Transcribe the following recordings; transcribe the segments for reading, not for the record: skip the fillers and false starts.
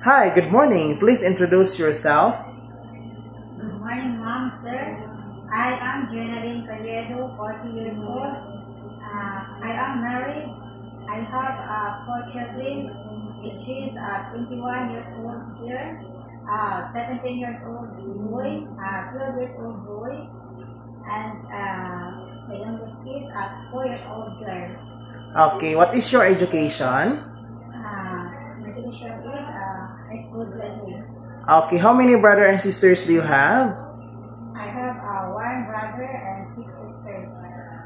Hi, good morning. Please introduce yourself. Good morning, Mom, sir. I am Jenaline Carriedo, 40 years old. I am married. I have 4 children, which is 21 years old here, 17 years old boy, 12 years old boy, and the youngest is 4 years old girl. Okay, what is your education? My education is high school graduate. Okay, how many brothers and sisters do you have? I have one brother and 6 sisters.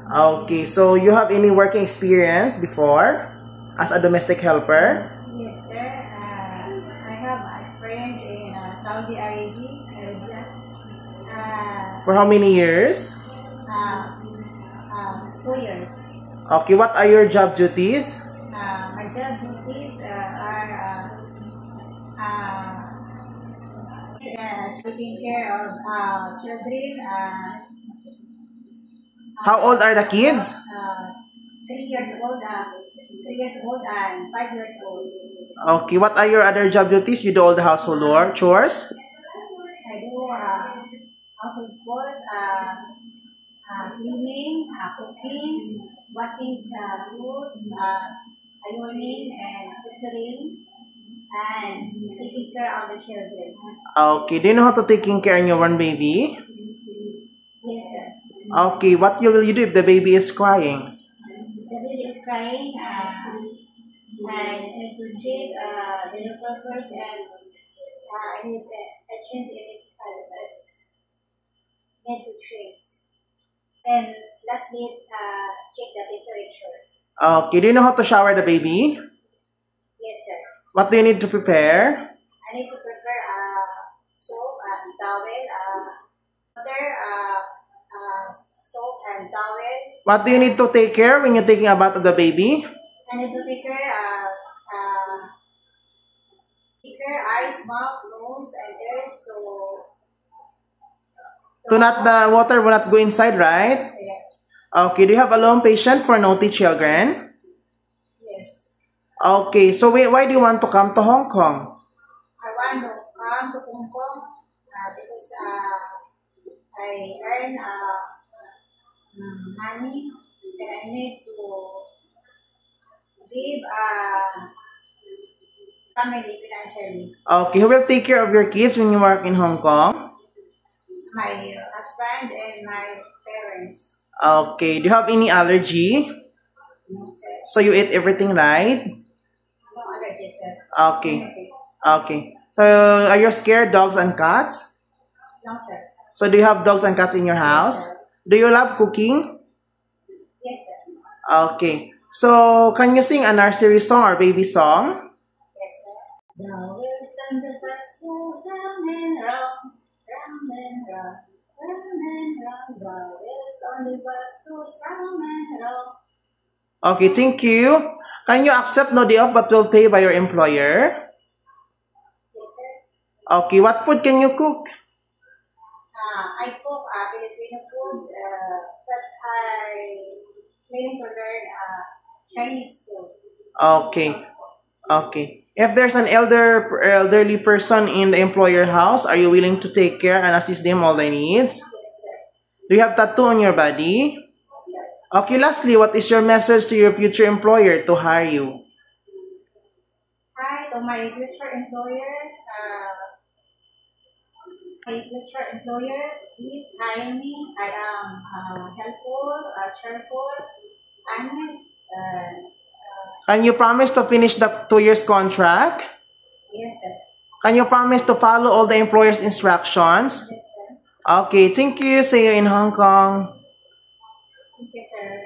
Okay, so you have any working experience before as a domestic helper? Yes, sir. I have experience in Saudi Arabia. For how many years? 2 years. Okay, what are your job duties? My job duties are taking care of children. How old are the kids? 3 years old, 3 years old, and 5 years old. Okay, what are your other job duties? You do all the household work, chores? I do household chores, cleaning, cooking, washing clothes, ironing, and tutoring, and taking care of the children. Okay, do you know how to taking care of your one baby? Yes, sir. Okay, what will you do if the baby is crying? The baby is crying. I need to check the nipple first, and I need a change in it. Need to change. And lastly, check the temperature. Okay, do you know how to shower the baby? Yes, sir. What do you need to prepare? I need to prepare soap and towel, water, soap and towel. What do you need to take care when you're taking a bath of the baby? I need to take care, eyes, mouth, nose, and ears To not the water will not go inside, right? yes. Okay, do you have a lone patient for naughty children? Yes. Okay, so why do you want to come to Hong Kong? I want to come to Hong Kong because I earn money and I need to give family financially. Okay, who will take care of your kids when you work in Hong Kong? My husband and my parents. Okay, do you have any allergy? No, sir. So you eat everything right? No allergy, sir. Okay, Anything. okay. So are you scared dogs and cats? No, sir. So do you have dogs and cats in your house? Yes, sir. Do you love cooking? Yes, sir. Okay. So can you sing a nursery song or baby song? Yes, sir. The wheels on the bus goes round and round, round and round, round and round. The wheels on the bus goes round and round. Okay, thank you. Can you accept no day off but will pay by your employer? Yes, sir. Okay, what food can you cook? I cook Filipino food, but I planning to learn Chinese food. Okay. Okay. If there's an elderly person in the employer house, are you willing to take care and assist them all their needs? Yes, sir. Do you have tattoo on your body? Yes, sir. Okay, lastly, what is your message to your future employer to hire you? Hi to my future employer. Please hire me. I am helpful, cheerful, honest. Can you promise to finish the 2 years contract? Yes, sir. Can you promise to follow all the employer's instructions? Yes, sir. Okay, thank you. See you in Hong Kong. Thank you, sir.